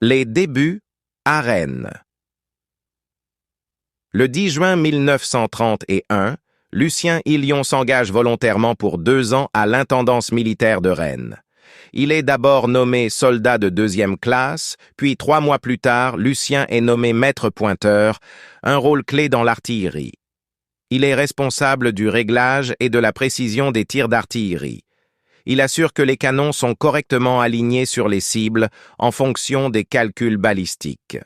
Les débuts à Rennes. Le 10 juin 1931, Lucien Hillion s'engage volontairement pour 2 ans à l'intendance militaire de Rennes. Il est d'abord nommé soldat de 2e classe, puis 3 mois plus tard, Lucien est nommé maître pointeur, un rôle clé dans l'artillerie. Il est responsable du réglage et de la précision des tirs d'artillerie. Il assure que les canons sont correctement alignés sur les cibles en fonction des calculs balistiques.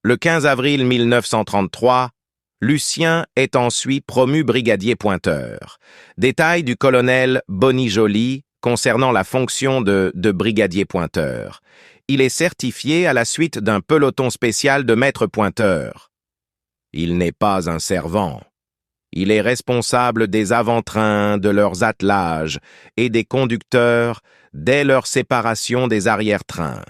Le 15 avril 1933, Lucien est ensuite promu brigadier pointeur. Détail du colonel Bonny-Joly concernant la fonction de brigadier pointeur. Il est certifié à la suite d'un peloton spécial de maître pointeur. Il n'est pas un servant. Il est responsable des avant-trains, de leurs attelages et des conducteurs dès leur séparation des arrière-trains.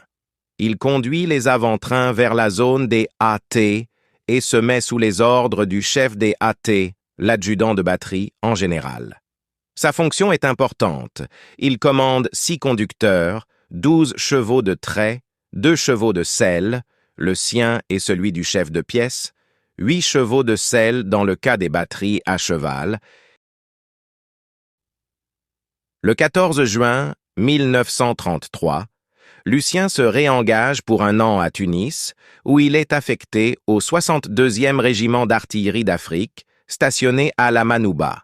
Il conduit les avant-trains vers la zone des AT et se met sous les ordres du chef des AT, l'adjudant de batterie en général. Sa fonction est importante. Il commande 6 conducteurs, 12 chevaux de trait, 2 chevaux de selle, le sien et celui du chef de pièce, 8 chevaux de selle dans le cas des batteries à cheval. Le 14 juin 1933, Lucien se réengage pour 1 an à Tunis, où il est affecté au 62e régiment d'artillerie d'Afrique, stationné à la Manouba.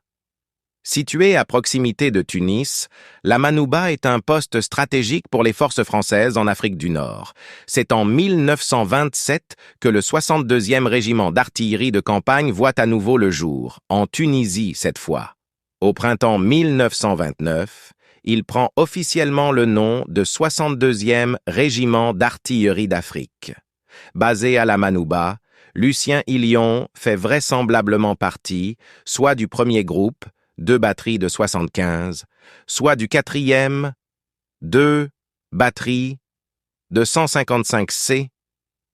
Situé à proximité de Tunis, la Manouba est un poste stratégique pour les forces françaises en Afrique du Nord. C'est en 1927 que le 62e régiment d'artillerie de campagne voit à nouveau le jour, en Tunisie cette fois. Au printemps 1929, il prend officiellement le nom de 62e régiment d'artillerie d'Afrique. Basé à la Manouba, Lucien Hillion fait vraisemblablement partie soit du premier groupe, 2 batteries de 75, soit du 4e, 2 batteries de 155C,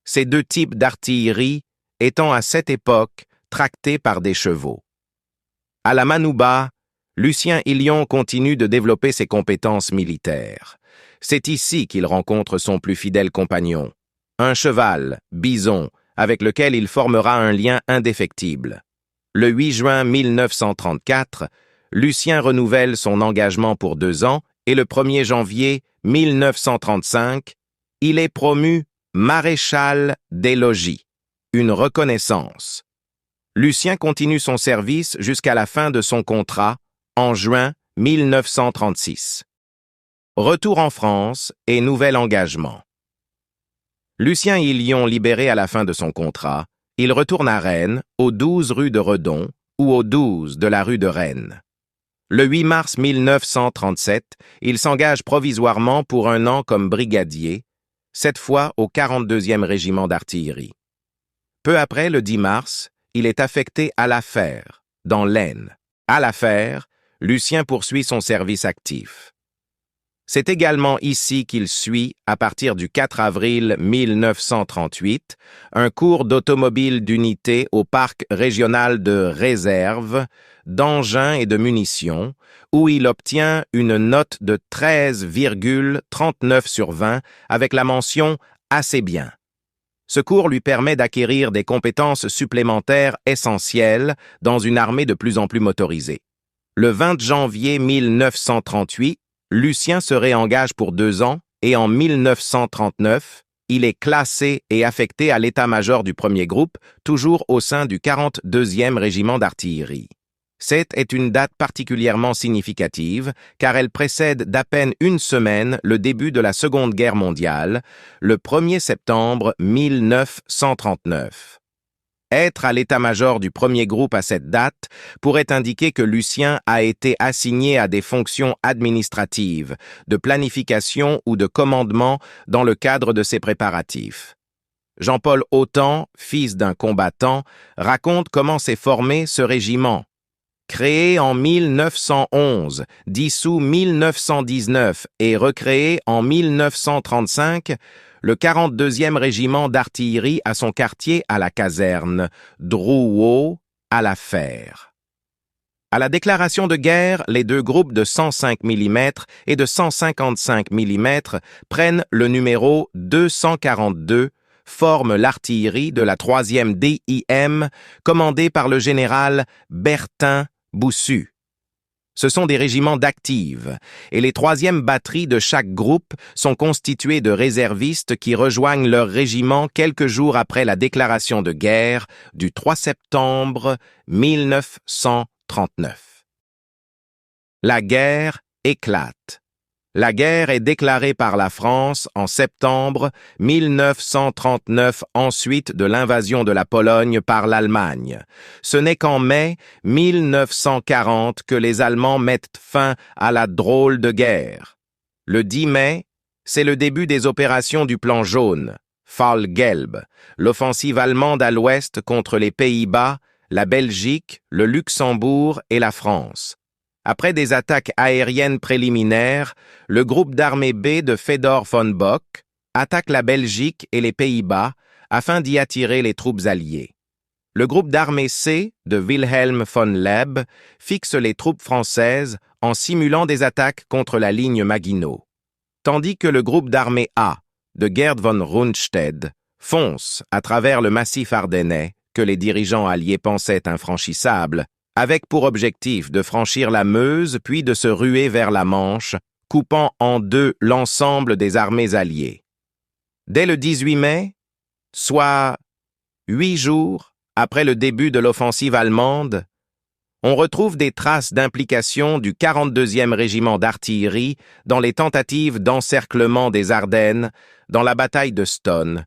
ces 2 types d'artillerie étant à cette époque tractés par des chevaux. À la Manouba, Lucien Hillion continue de développer ses compétences militaires. C'est ici qu'il rencontre son plus fidèle compagnon, un cheval, Bison, avec lequel il formera un lien indéfectible. Le 8 juin 1934, Lucien renouvelle son engagement pour 2 ans et le 1er janvier 1935, il est promu maréchal des logis, une reconnaissance. Lucien continue son service jusqu'à la fin de son contrat en juin 1936. Retour en France et nouvel engagement. Lucien Hillion libéré à la fin de son contrat, il retourne à Rennes, au 12 rue de Redon ou au 12 de la rue de Rennes. Le 8 mars 1937, il s'engage provisoirement pour 1 an comme brigadier, cette fois au 42e régiment d'artillerie. Peu après, le 10 mars, il est affecté à La Fère, dans l'Aisne. À La Fère, Lucien poursuit son service actif. C'est également ici qu'il suit, à partir du 4 avril 1938, un cours d'automobile d'unité au parc régional de réserve, d'engins et de munitions, où il obtient une note de 13,39 sur 20 avec la mention « assez bien ». Ce cours lui permet d'acquérir des compétences supplémentaires essentielles dans une armée de plus en plus motorisée. Le 20 janvier 1938, Lucien se réengage pour 2 ans et en 1939, il est classé et affecté à l'état-major du premier groupe, toujours au sein du 42e régiment d'artillerie. Cette est une date particulièrement significative car elle précède d'à peine 1 semaine le début de la Seconde Guerre mondiale, le 1er septembre 1939. Être à l'état-major du premier groupe à cette date pourrait indiquer que Lucien a été assigné à des fonctions administratives, de planification ou de commandement dans le cadre de ses préparatifs. Jean-Paul Autant, fils d'un combattant, raconte comment s'est formé ce régiment. Créé en 1911, dissous 1919 et recréé en 1935, le 42e régiment d'artillerie a son quartier à la caserne Drouot à La Fère. À la déclaration de guerre, les deux groupes de 105 mm et de 155 mm prennent le numéro 242, forment l'artillerie de la 3e DIM, commandée par le général Bertin Boussu. Ce sont des régiments d'actives, et les 3e batteries de chaque groupe sont constituées de réservistes qui rejoignent leur régiment quelques jours après la déclaration de guerre du 3 septembre 1939. La guerre éclate. La guerre est déclarée par la France en septembre 1939, ensuite de l'invasion de la Pologne par l'Allemagne. Ce n'est qu'en mai 1940 que les Allemands mettent fin à la drôle de guerre. Le 10 mai, c'est le début des opérations du plan jaune, Fall-Gelb, l'offensive allemande à l'ouest contre les Pays-Bas, la Belgique, le Luxembourg et la France. Après des attaques aériennes préliminaires, le groupe d'armée B de Fedor von Bock attaque la Belgique et les Pays-Bas afin d'y attirer les troupes alliées. Le groupe d'armée C de Wilhelm von Leb fixe les troupes françaises en simulant des attaques contre la ligne Maginot, tandis que le groupe d'armée A de Gerd von Rundstedt fonce à travers le massif ardennais que les dirigeants alliés pensaient infranchissable, avec pour objectif de franchir la Meuse puis de se ruer vers la Manche, coupant en deux l'ensemble des armées alliées. Dès le 18 mai, soit 8 jours après le début de l'offensive allemande, on retrouve des traces d'implication du 42e régiment d'artillerie dans les tentatives d'encerclement des Ardennes dans la bataille de Stonne,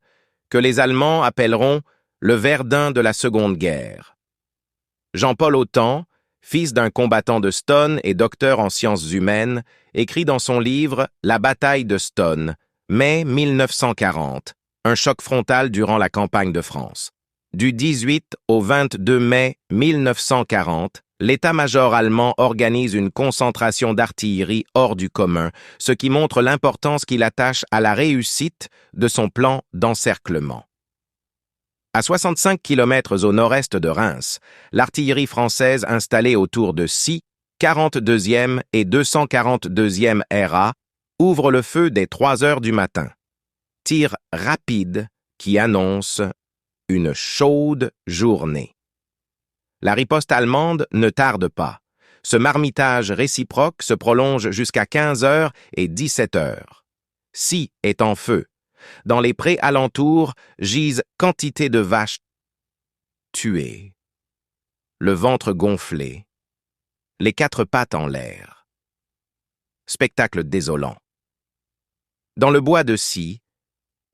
que les Allemands appelleront le Verdun de la Seconde Guerre. Jean-Paul Autan, fils d'un combattant de Stonne et docteur en sciences humaines, écrit dans son livre « La bataille de Stonne », mai 1940, un choc frontal durant la campagne de France. Du 18 au 22 mai 1940, l'état-major allemand organise une concentration d'artillerie hors du commun, ce qui montre l'importance qu'il attache à la réussite de son plan d'encerclement. À 65 km au nord-est de Reims, l'artillerie française installée autour de Si, 42e et 242e RA, ouvre le feu dès 3 heures du matin. Tir rapide qui annonce une chaude journée. La riposte allemande ne tarde pas. Ce marmitage réciproque se prolonge jusqu'à 15 heures et 17 heures. Si est en feu. Dans les prés alentours gisent quantité de vaches tuées, le ventre gonflé, les 4 pattes en l'air. Spectacle désolant. Dans le bois de Si,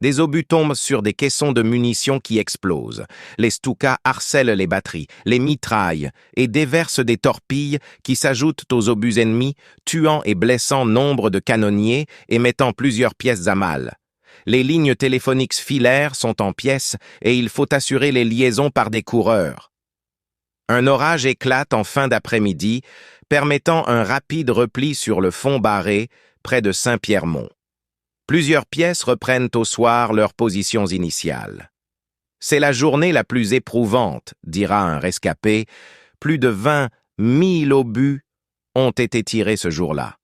des obus tombent sur des caissons de munitions qui explosent. Les Stukas harcèlent les batteries, les mitraillent et déversent des torpilles qui s'ajoutent aux obus ennemis, tuant et blessant nombre de canonniers et mettant plusieurs pièces à mal. Les lignes téléphoniques filaires sont en pièces et il faut assurer les liaisons par des coureurs. Un orage éclate en fin d'après-midi, permettant un rapide repli sur le fond barré près de Saint-Pierremont. Plusieurs pièces reprennent au soir leurs positions initiales. C'est la journée la plus éprouvante, dira un rescapé. Plus de 20 000 obus ont été tirés ce jour-là.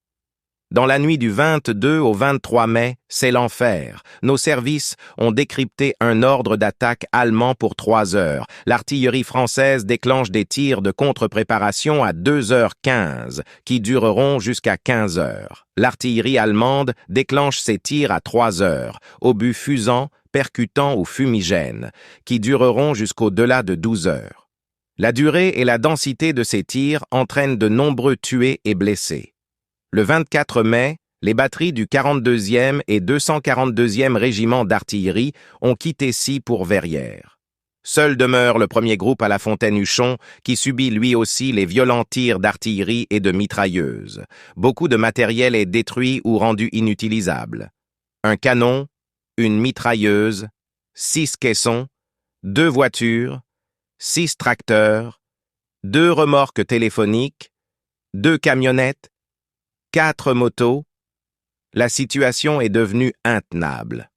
Dans la nuit du 22 au 23 mai, c'est l'enfer. Nos services ont décrypté un ordre d'attaque allemand pour 3 heures. L'artillerie française déclenche des tirs de contre-préparation à 2h15, qui dureront jusqu'à 15 heures. L'artillerie allemande déclenche ses tirs à 3 heures, obus fusants, percutants ou fumigènes, qui dureront jusqu'au-delà de 12 heures. La durée et la densité de ces tirs entraînent de nombreux tués et blessés. Le 24 mai, les batteries du 42e et 242e régiment d'artillerie ont quitté Si pour Verrières. Seul demeure le premier groupe à la Fontaine-Huchon, qui subit lui aussi les violents tirs d'artillerie et de mitrailleuses. Beaucoup de matériel est détruit ou rendu inutilisable. Un canon, une mitrailleuse, 6 caissons, 2 voitures, 6 tracteurs, 2 remorques téléphoniques, 2 camionnettes, 4 motos. La situation est devenue intenable.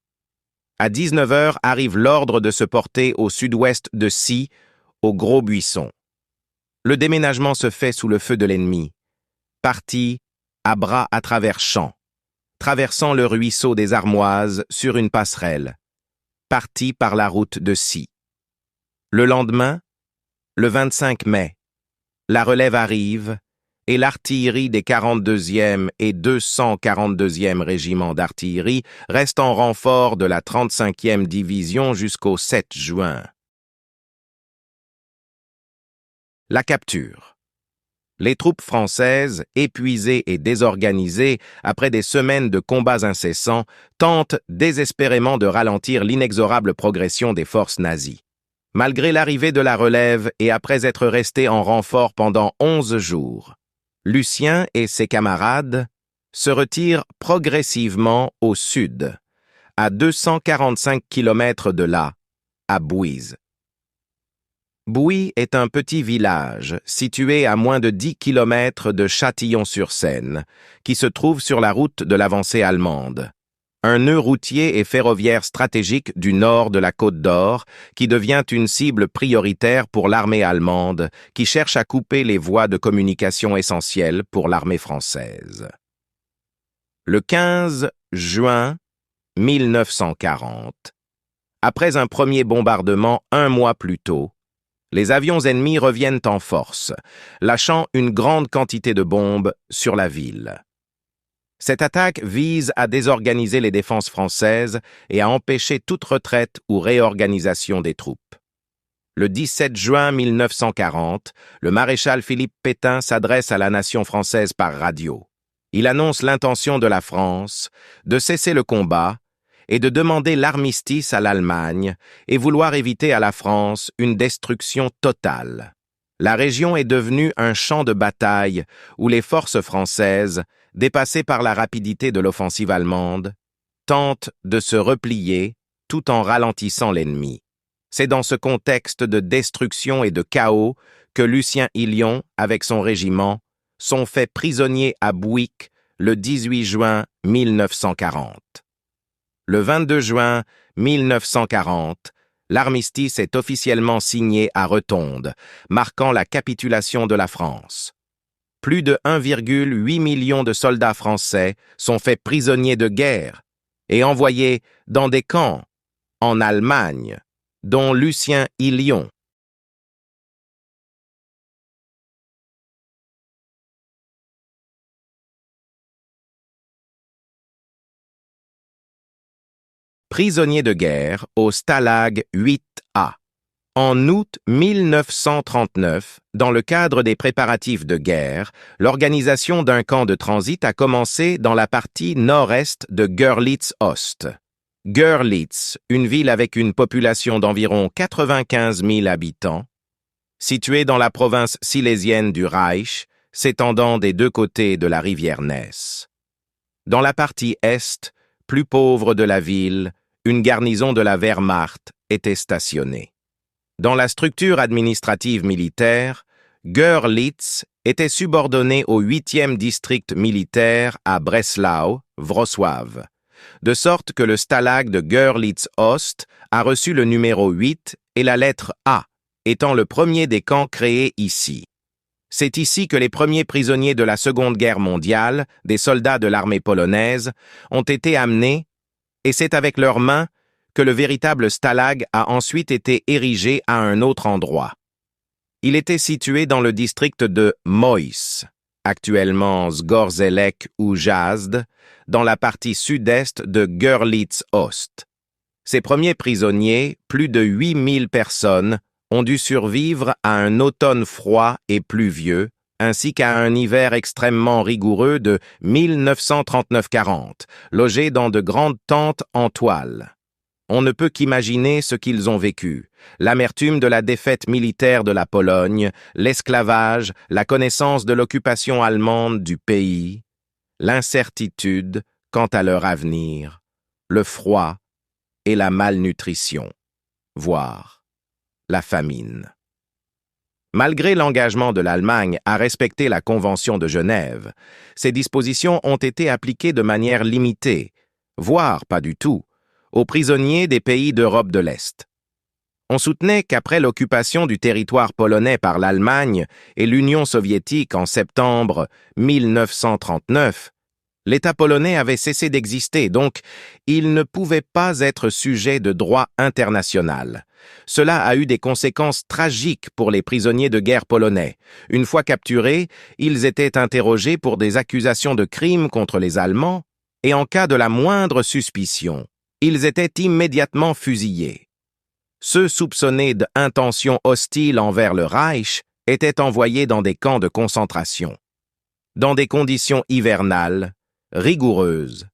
À 19 heures arrive l'ordre de se porter au sud-ouest de Si, au Gros Buisson. Le déménagement se fait sous le feu de l'ennemi. Parti à bras à travers champs, traversant le ruisseau des Armoises sur une passerelle, parti par la route de Sie. Le lendemain, le 25 mai, la relève arrive et l'artillerie des 42e et 242e régiments d'artillerie reste en renfort de la 35e division jusqu'au 7 juin. La capture. Les troupes françaises, épuisées et désorganisées après des semaines de combats incessants, tentent désespérément de ralentir l'inexorable progression des forces nazies. Malgré l'arrivée de la relève et après être restés en renfort pendant 11 jours, Lucien et ses camarades se retirent progressivement au sud, à 245 km de là, à Bouise. Bouy est un petit village situé à moins de 10 km de Châtillon-sur-Seine, qui se trouve sur la route de l'avancée allemande. Un nœud routier et ferroviaire stratégique du nord de la Côte d'Or, qui devient une cible prioritaire pour l'armée allemande, qui cherche à couper les voies de communication essentielles pour l'armée française. Le 15 juin 1940, après un premier bombardement un mois plus tôt, les avions ennemis reviennent en force, lâchant une grande quantité de bombes sur la ville. Cette attaque vise à désorganiser les défenses françaises et à empêcher toute retraite ou réorganisation des troupes. Le 17 juin 1940, le maréchal Philippe Pétain s'adresse à la nation française par radio. Il annonce l'intention de la France de cesser le combat et de demander l'armistice à l'Allemagne et vouloir éviter à la France une destruction totale. La région est devenue un champ de bataille où les forces françaises, dépassées par la rapidité de l'offensive allemande, tentent de se replier tout en ralentissant l'ennemi. C'est dans ce contexte de destruction et de chaos que Lucien Hillion, avec son régiment, sont faits prisonniers à Bouic le 18 juin 1940. Le 22 juin 1940, l'armistice est officiellement signé à Retonde, marquant la capitulation de la France. Plus de 1,8 million de soldats français sont faits prisonniers de guerre et envoyés dans des camps en Allemagne, dont Lucien Hillion. Prisonnier de guerre au Stalag 8A. En août 1939, dans le cadre des préparatifs de guerre, l'organisation d'un camp de transit a commencé dans la partie nord-est de Görlitz-Ost. Görlitz, une ville avec une population d'environ 95 000 habitants, située dans la province silésienne du Reich, s'étendant des deux côtés de la rivière Ness. Dans la partie est, plus pauvre de la ville, une garnison de la Wehrmacht était stationnée. Dans la structure administrative militaire, Görlitz était subordonné au 8e district militaire à Breslau, Wrocław, de sorte que le stalag de Görlitz-Ost a reçu le numéro 8 et la lettre A, étant le premier des camps créés ici. C'est ici que les premiers prisonniers de la Seconde Guerre mondiale, des soldats de l'armée polonaise, ont été amenés, et c'est avec leurs mains que le véritable stalag a ensuite été érigé à un autre endroit. Il était situé dans le district de Moïse, actuellement Zgorzelec ou Jazd, dans la partie sud-est de Görlitz-Ost. Ces premiers prisonniers, plus de 8000 personnes, ont dû survivre à un automne froid et pluvieux, ainsi qu'à un hiver extrêmement rigoureux de 1939-40, logés dans de grandes tentes en toile. On ne peut qu'imaginer ce qu'ils ont vécu, l'amertume de la défaite militaire de la Pologne, l'esclavage, la connaissance de l'occupation allemande du pays, l'incertitude quant à leur avenir, le froid et la malnutrition, voire la famine. Malgré l'engagement de l'Allemagne à respecter la Convention de Genève, ces dispositions ont été appliquées de manière limitée, voire pas du tout, aux prisonniers des pays d'Europe de l'Est. On soutenait qu'après l'occupation du territoire polonais par l'Allemagne et l'Union soviétique en septembre 1939, l'État polonais avait cessé d'exister, donc il ne pouvait pas être sujet de droit international. Cela a eu des conséquences tragiques pour les prisonniers de guerre polonais. Une fois capturés, ils étaient interrogés pour des accusations de crimes contre les Allemands, et en cas de la moindre suspicion, ils étaient immédiatement fusillés. Ceux soupçonnés d'intentions hostiles envers le Reich étaient envoyés dans des camps de concentration. Dans des conditions hivernales, rigoureuses,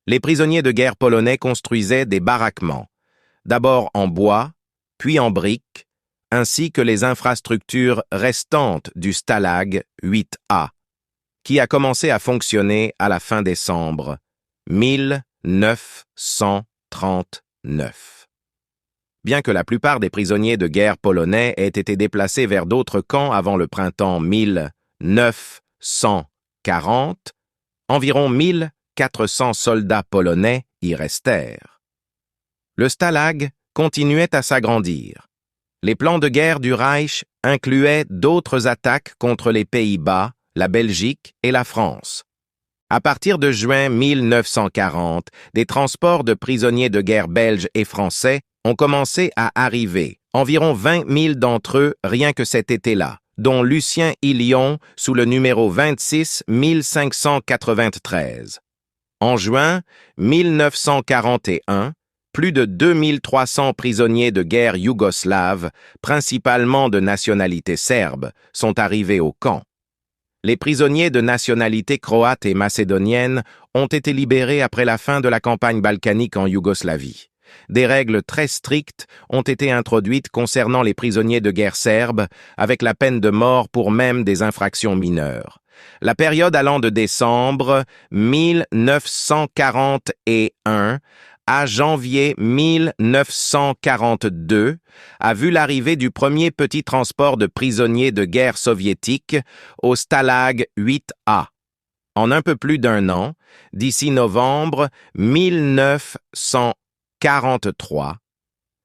les prisonniers de guerre polonais construisaient des baraquements, d'abord en bois, puis en briques, ainsi que les infrastructures restantes du Stalag 8A, qui a commencé à fonctionner à la fin décembre 1939. Bien que la plupart des prisonniers de guerre polonais aient été déplacés vers d'autres camps avant le printemps 1940, environ 1400 soldats polonais y restèrent. Le Stalag continuait à s'agrandir. Les plans de guerre du Reich incluaient d'autres attaques contre les Pays-Bas, la Belgique et la France. À partir de juin 1940, des transports de prisonniers de guerre belges et français ont commencé à arriver, environ 20 000 d'entre eux rien que cet été-là, dont Lucien Hillion sous le numéro 26 593. En juin 1941, plus de 2300 prisonniers de guerre yougoslaves, principalement de nationalité serbe, sont arrivés au camp. Les prisonniers de nationalité croate et macédonienne ont été libérés après la fin de la campagne balkanique en Yougoslavie. Des règles très strictes ont été introduites concernant les prisonniers de guerre serbes, avec la peine de mort pour même des infractions mineures. La période allant de décembre 1941 à janvier 1942 a vu l'arrivée du premier petit transport de prisonniers de guerre soviétiques au Stalag 8A. En un peu plus d'un an, d'ici novembre 1943,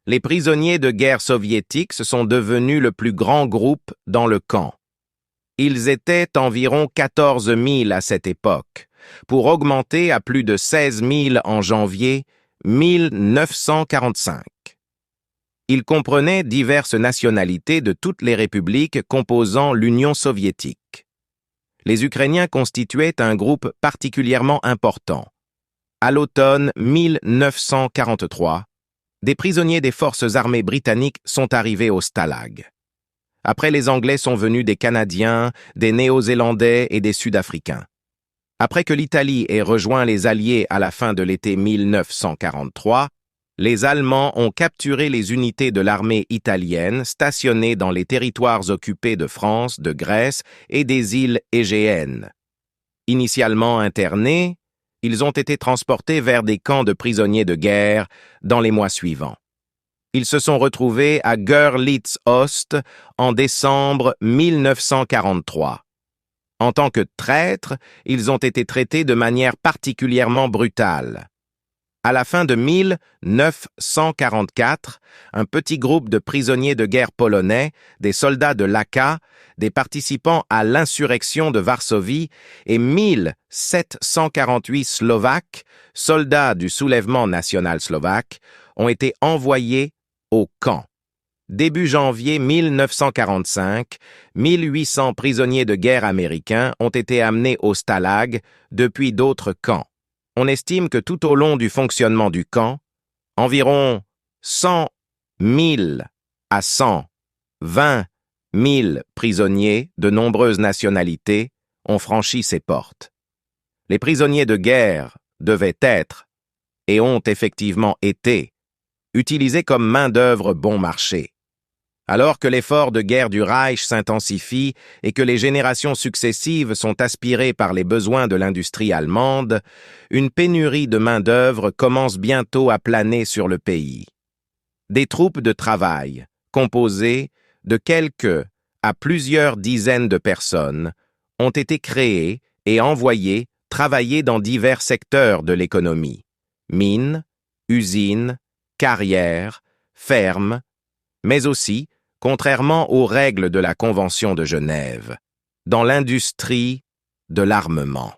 les prisonniers de guerre soviétiques se sont devenus le plus grand groupe dans le camp. Ils étaient environ 14 000 à cette époque, pour augmenter à plus de 16 000 en janvier 1945. Ils comprenaient diverses nationalités de toutes les républiques composant l'Union soviétique. Les Ukrainiens constituaient un groupe particulièrement important. À l'automne 1943, des prisonniers des forces armées britanniques sont arrivés au Stalag. Après les Anglais sont venus des Canadiens, des Néo-Zélandais et des Sud-Africains. Après que l'Italie ait rejoint les Alliés à la fin de l'été 1943, les Allemands ont capturé les unités de l'armée italienne stationnées dans les territoires occupés de France, de Grèce et des îles Égéennes. Initialement internés, ils ont été transportés vers des camps de prisonniers de guerre dans les mois suivants. Ils se sont retrouvés à Görlitz-Ost en décembre 1943. En tant que traîtres, ils ont été traités de manière particulièrement brutale. À la fin de 1944, un petit groupe de prisonniers de guerre polonais, des soldats de l'AK, des participants à l'insurrection de Varsovie et 1748 Slovaques, soldats du soulèvement national slovaque, ont été envoyés au camp. Début janvier 1945, 1800 prisonniers de guerre américains ont été amenés au Stalag depuis d'autres camps. On estime que tout au long du fonctionnement du camp, environ 100 000 à 120 000 prisonniers de nombreuses nationalités ont franchi ces portes. Les prisonniers de guerre devaient être, et ont effectivement été, utilisés comme main-d'œuvre bon marché. Alors que l'effort de guerre du Reich s'intensifie et que les générations successives sont aspirées par les besoins de l'industrie allemande, une pénurie de main-d'œuvre commence bientôt à planer sur le pays. Des troupes de travail, composées de quelques à plusieurs dizaines de personnes, ont été créées et envoyées travailler dans divers secteurs de l'économie: mines, usines, carrières, fermes, mais aussi, contrairement aux règles de la Convention de Genève, dans l'industrie de l'armement.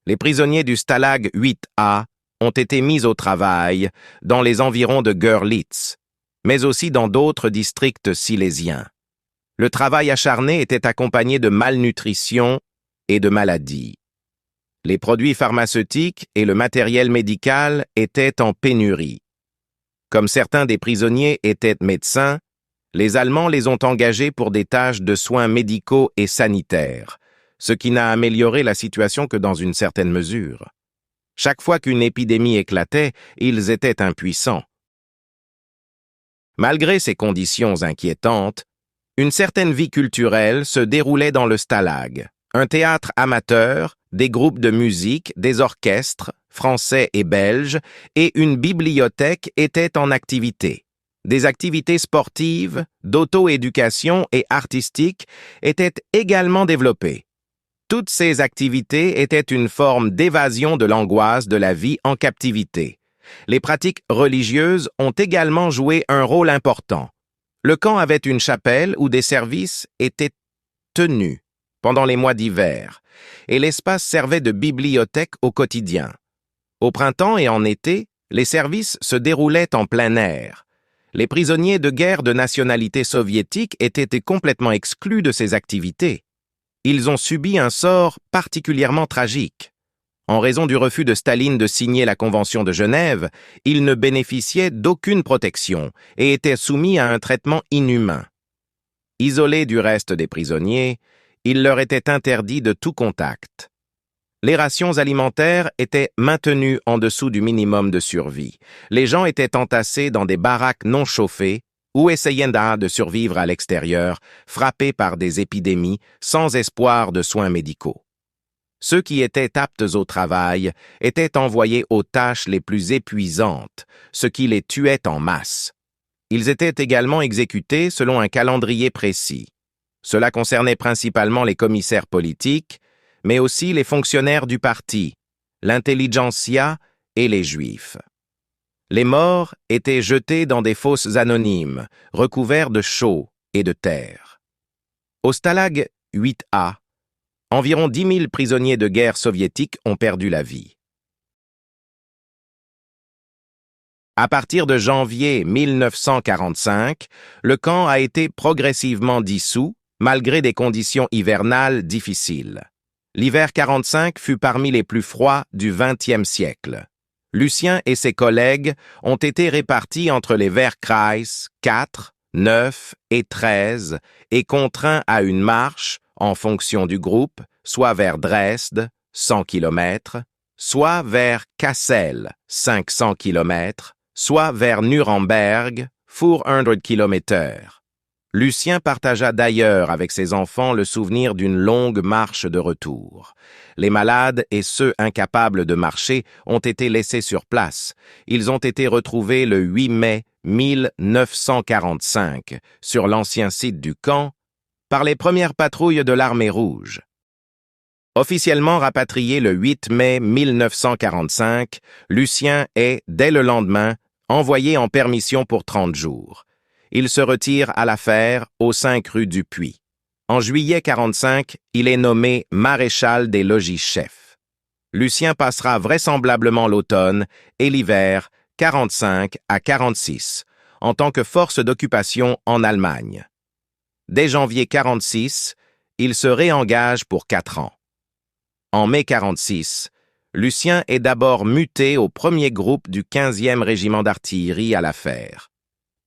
Les prisonniers du Stalag 8A ont été mis au travail dans les environs de Görlitz, mais aussi dans d'autres districts silésiens. Le travail acharné était accompagné de malnutrition et de maladies. Les produits pharmaceutiques et le matériel médical étaient en pénurie. Comme certains des prisonniers étaient médecins, les Allemands les ont engagés pour des tâches de soins médicaux et sanitaires, ce qui n'a amélioré la situation que dans une certaine mesure. Chaque fois qu'une épidémie éclatait, ils étaient impuissants. Malgré ces conditions inquiétantes, une certaine vie culturelle se déroulait dans le Stalag. Un théâtre amateur, des groupes de musique, des orchestres, français et belges, et une bibliothèque étaient en activité. Des activités sportives, d'auto-éducation et artistiques étaient également développées. Toutes ces activités étaient une forme d'évasion de l'angoisse de la vie en captivité. Les pratiques religieuses ont également joué un rôle important. Le camp avait une chapelle où des services étaient tenus pendant les mois d'hiver, et l'espace servait de bibliothèque au quotidien. Au printemps et en été, les services se déroulaient en plein air. Les prisonniers de guerre de nationalité soviétique étaient complètement exclus de ces activités. Ils ont subi un sort particulièrement tragique. En raison du refus de Staline de signer la Convention de Genève, ils ne bénéficiaient d'aucune protection et étaient soumis à un traitement inhumain. Isolés du reste des prisonniers, il leur était interdit de tout contact. Les rations alimentaires étaient maintenues en dessous du minimum de survie. Les gens étaient entassés dans des baraques non chauffées ou essayaient de survivre à l'extérieur, frappés par des épidémies, sans espoir de soins médicaux. Ceux qui étaient aptes au travail étaient envoyés aux tâches les plus épuisantes, ce qui les tuait en masse. Ils étaient également exécutés selon un calendrier précis. Cela concernait principalement les commissaires politiques, mais aussi les fonctionnaires du parti, l'intelligentsia et les juifs. Les morts étaient jetés dans des fosses anonymes, recouverts de chaux et de terre. Au Stalag 8A, environ 10 000 prisonniers de guerre soviétiques ont perdu la vie. À partir de janvier 1945, le camp a été progressivement dissous, malgré des conditions hivernales difficiles. L'hiver 45 fut parmi les plus froids du XXe siècle. Lucien et ses collègues ont été répartis entre les Wehrkreis 4, 9 et 13 et contraints à une marche, en fonction du groupe, soit vers Dresde, 100 km, soit vers Kassel, 500 km, soit vers Nuremberg, 400 km/h. Lucien partagea d'ailleurs avec ses enfants le souvenir d'une longue marche de retour. Les malades et ceux incapables de marcher ont été laissés sur place. Ils ont été retrouvés le 8 mai 1945 sur l'ancien site du camp par les premières patrouilles de l'Armée rouge. Officiellement rapatrié le 8 mai 1945, Lucien est, dès le lendemain, envoyé en permission pour 30 jours. Il se retire à l'affaire aux 5 rue du Puy. En juillet 45, il est nommé maréchal des logis-chefs. Lucien passera vraisemblablement l'automne et l'hiver 45 à 46 en tant que force d'occupation en Allemagne. Dès janvier 46, il se réengage pour 4 ans. En mai 46, Lucien est d'abord muté au premier groupe du 15e régiment d'artillerie à l'affaire.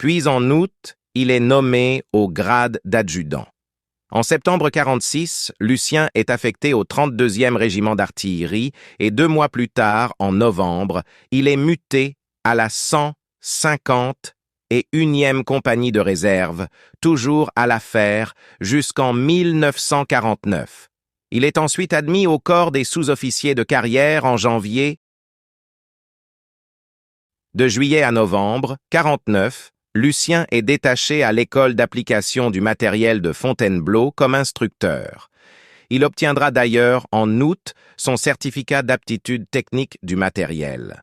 Puis en août, il est nommé au grade d'adjudant. En septembre 46, Lucien est affecté au 32e régiment d'artillerie et 2 mois plus tard, en novembre, il est muté à la 151e compagnie de réserve, toujours à l'affaire, jusqu'en 1949. Il est ensuite admis au corps des sous-officiers de carrière en janvier. De juillet à novembre 49, Lucien est détaché à l'école d'application du matériel de Fontainebleau comme instructeur. Il obtiendra d'ailleurs en août son certificat d'aptitude technique du matériel.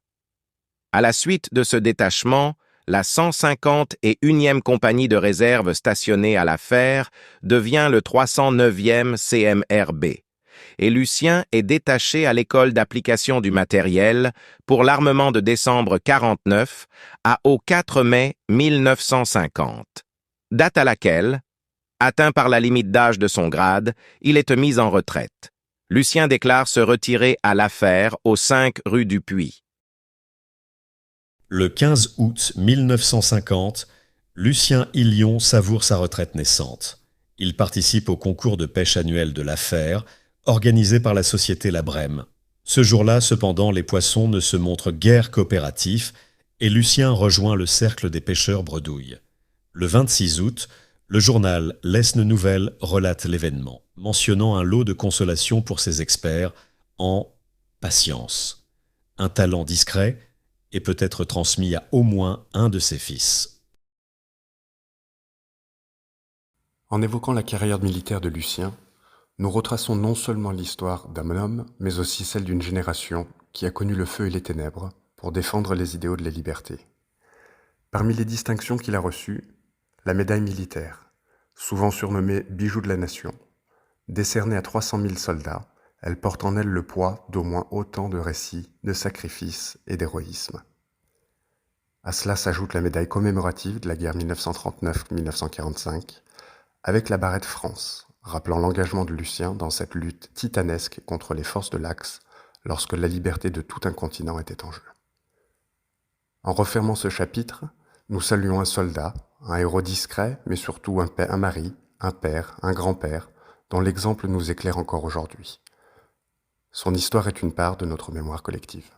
À la suite de ce détachement, la 151e compagnie de réserve stationnée à la Fère devient le 309e CMRB, et Lucien est détaché à l'école d'application du matériel pour l'armement de décembre 49 au 4 mai 1950, date à laquelle, atteint par la limite d'âge de son grade, il est mis en retraite. Lucien déclare se retirer à La Fère, aux 5 rue du Puy. Le 15 août 1950, Lucien Hillion savoure sa retraite naissante. Il participe au concours de pêche annuel de La Fère, organisé par la société La Brème. Ce jour-là, cependant, les poissons ne se montrent guère coopératifs et Lucien rejoint le cercle des pêcheurs bredouilles. Le 26 août, le journal L'Aisne Nouvelle relate l'événement, mentionnant un lot de consolation pour ses experts en « patience ». Un talent discret et peut être transmis à au moins un de ses fils. En évoquant la carrière militaire de Lucien, nous retraçons non seulement l'histoire d'un homme, mais aussi celle d'une génération qui a connu le feu et les ténèbres pour défendre les idéaux de la liberté. Parmi les distinctions qu'il a reçues, la médaille militaire, souvent surnommée bijou de la nation, décernée à 300 000 soldats, elle porte en elle le poids d'au moins autant de récits, de sacrifices et d'héroïsme. À cela s'ajoute la médaille commémorative de la guerre 1939-1945, avec la barrette France, rappelant l'engagement de Lucien dans cette lutte titanesque contre les forces de l'Axe lorsque la liberté de tout un continent était en jeu. En refermant ce chapitre, nous saluons un soldat, un héros discret, mais surtout un mari, un père, un grand-père, dont l'exemple nous éclaire encore aujourd'hui. Son histoire est une part de notre mémoire collective.